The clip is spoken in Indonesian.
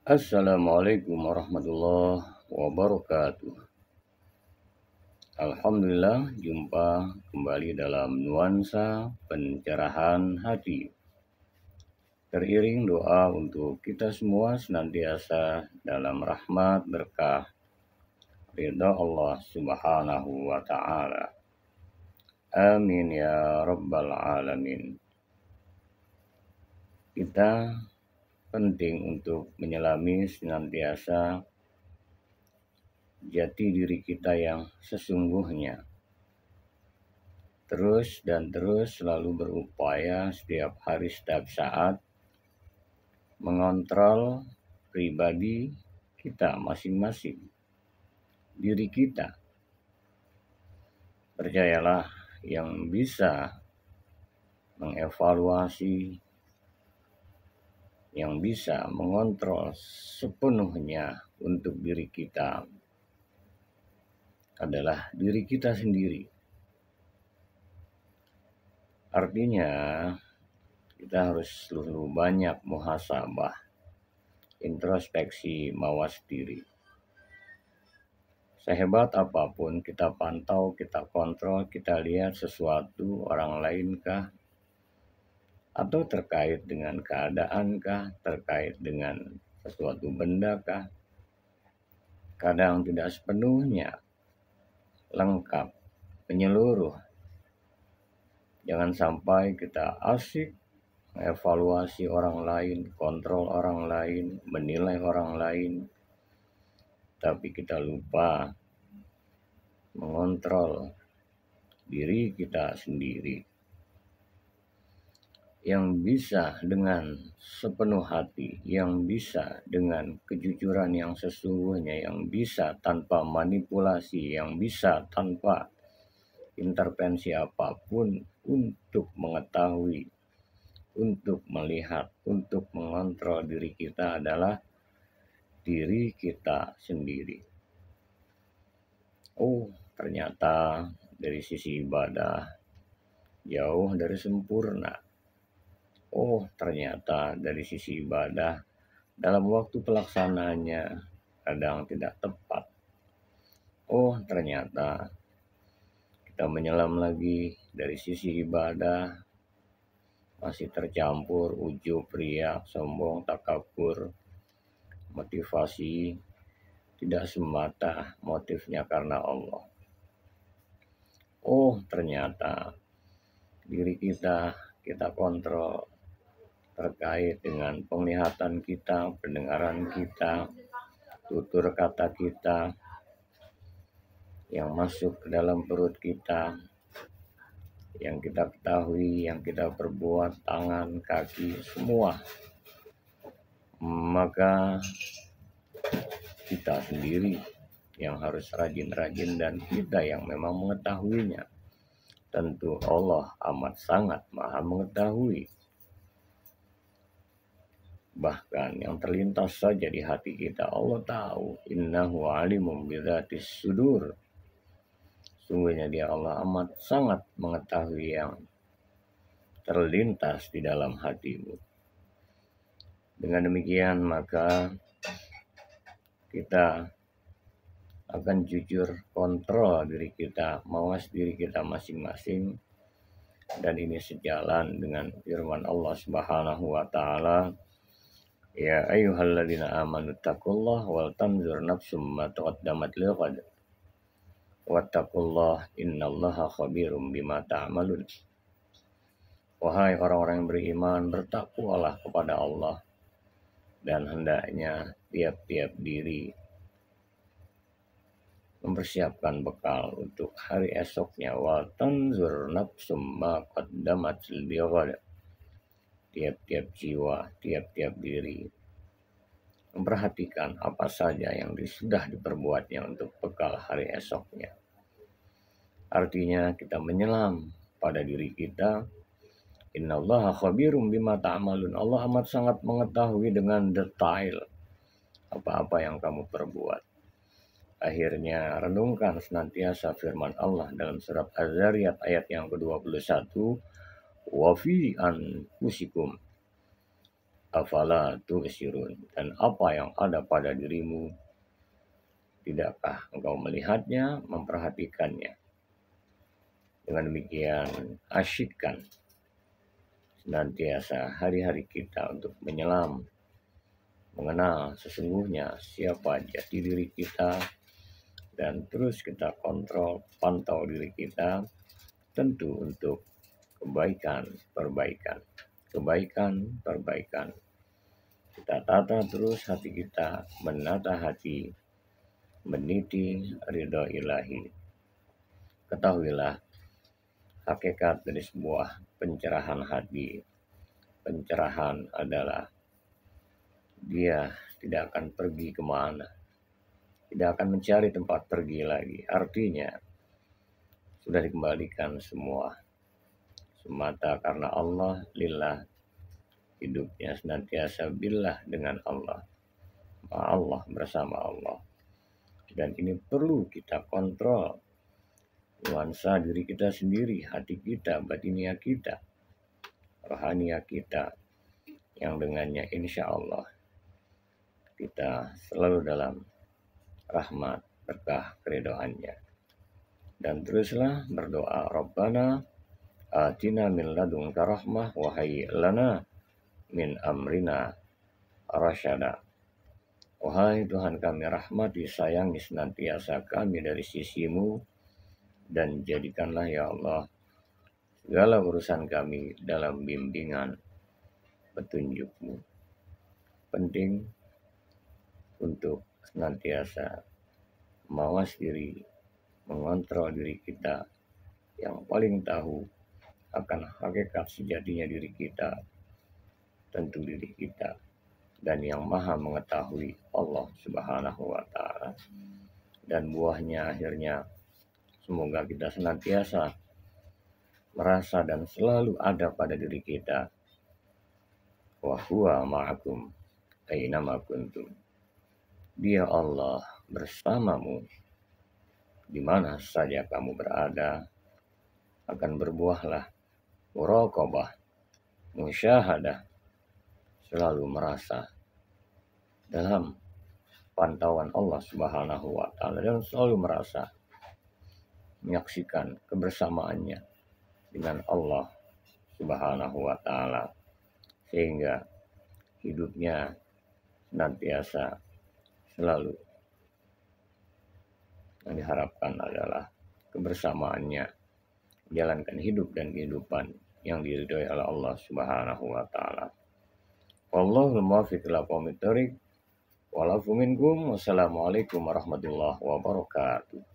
Assalamualaikum warahmatullahi wabarakatuh. Alhamdulillah, jumpa kembali dalam nuansa pencerahan hati. Teriring doa untuk kita semua senantiasa dalam rahmat berkah ridha Allah Subhanahu wa Ta'ala. Amin ya Rabbal Alamin. Kita penting untuk menyelami senantiasa jati diri kita yang sesungguhnya. Terus selalu berupaya setiap hari, setiap saat mengontrol pribadi kita masing-masing, diri kita. Percayalah, yang bisa mengevaluasi, yang bisa mengontrol sepenuhnya untuk diri kita adalah diri kita sendiri. Artinya, kita harus selalu banyak muhasabah, introspeksi, mawas diri. Sehebat apapun kita pantau, kita kontrol, kita lihat sesuatu orang lain kah, atau terkait dengan keadaan kah, terkait dengan sesuatu benda kah, kadang tidak sepenuhnya lengkap, menyeluruh. Jangan sampai kita asik evaluasi orang lain, kontrol orang lain, menilai orang lain, tapi kita lupa mengontrol diri kita sendiri. Yang bisa dengan sepenuh hati, yang bisa dengan kejujuran yang sesungguhnya, yang bisa tanpa manipulasi, yang bisa tanpa intervensi apapun untuk mengetahui, untuk melihat, untuk mengontrol diri kita adalah diri kita sendiri. Oh, ternyata dari sisi ibadah jauh dari sempurna. Oh, ternyata dari sisi ibadah dalam waktu pelaksanaannya kadang tidak tepat. Oh, ternyata kita menyelam lagi dari sisi ibadah masih tercampur ujub, riya, sombong, takabur, motivasi tidak semata motifnya karena Allah. Oh, ternyata diri kita kontrol terkait dengan penglihatan kita, pendengaran kita, tutur kata kita yang masuk ke dalam perut kita, yang kita ketahui, yang kita perbuat, tangan, kaki, semua. Maka kita sendiri yang harus rajin-rajin dan kita yang memang mengetahuinya. Tentu Allah amat sangat maha mengetahui. Bahkan yang terlintas saja di hati kita, Allah tahu. Innahu alimun bidzatis sudur. Sungguhnya dia Allah amat sangat mengetahui yang terlintas di dalam hatimu. Dengan demikian maka kita akan jujur kontrol diri kita, mawas diri kita masing-masing. Dan ini sejalan dengan firman Allah Subhanahu wa Ta'ala, ya ayyuhalladzina amanu taqullaha wal tanzur nafsum ma qaddamat lighad wattaqullaha innallaha khabirum bima ta'malun. Wahai orang-orang yang beriman, bertakwalah kepada Allah, dan hendaknya tiap-tiap diri mempersiapkan bekal untuk hari esoknya. Wa tanzur nafsum ma qaddamat lighad. Tiap-tiap jiwa, tiap-tiap diri memperhatikan apa saja yang sudah diperbuatnya untuk bekal hari esoknya. Artinya kita menyelam pada diri kita. Innallaha khabirum bima ta'malun. Allah amat sangat mengetahui dengan detail apa-apa yang kamu perbuat. Akhirnya renungkan senantiasa firman Allah dalam surat Az-Zariyat ayat yang ke-21, wa fi anfusikum. afala tubsirun, dan apa yang ada pada dirimu, tidakkah engkau melihatnya, memperhatikannya? Dengan demikian asyikkan senantiasa hari-hari kita untuk menyelam, mengenal sesungguhnya siapa jati diri kita, dan terus kita kontrol, pantau diri kita, tentu untuk kebaikan, perbaikan, kebaikan, perbaikan. Kita tata terus hati kita, menata hati, meniti ridho ilahi. Ketahuilah hakikat dari sebuah pencerahan hati. Pencerahan adalah dia tidak akan pergi kemana, tidak akan mencari tempat pergi lagi. Artinya sudah dikembalikan semua semata karena Allah, lillah. Hidupnya senantiasa billah, dengan Allah, Allah, bersama Allah. Dan ini perlu kita kontrol nuansa diri kita sendiri, hati kita, batinia kita, rohania kita, yang dengannya insya Allah kita selalu dalam rahmat, berkah, keridhaannya. Dan teruslah berdoa, Rabbana atina min ladunka rahmah wa hayyi' lana min amrina rasyada. Wahai Tuhan kami, rahmati, sayangi senantiasa kami dari sisimu, dan jadikanlah ya Allah segala urusan kami dalam bimbingan petunjukmu. Penting untuk senantiasa mawas diri, mengontrol diri kita. Yang paling tahu akan hakikat sejatinya diri kita, tentu diri kita, dan yang maha mengetahui Allah Subhanahu wa Ta'ala. Dan buahnya akhirnya semoga kita senantiasa merasa dan selalu ada pada diri kita, wa huwa ma'akum aynama kuntum. Dia Allah bersamamu di mana saja kamu berada. Akan berbuahlah muraqabah, musyahadah, selalu merasa dalam pantauan Allah Subhanahu wa Ta'ala, dan selalu merasa menyaksikan kebersamaannya dengan Allah Subhanahu wa Ta'ala, sehingga hidupnya senantiasa selalu yang diharapkan adalah kebersamaannya, menjalankan hidup dan kehidupan yang diridhoi oleh Allah Subhanahu wa Ta'ala. Wallahul muwaffiq ila aqwamit thoriq. Wassalamualaikum warahmatullahi wabarakatuh.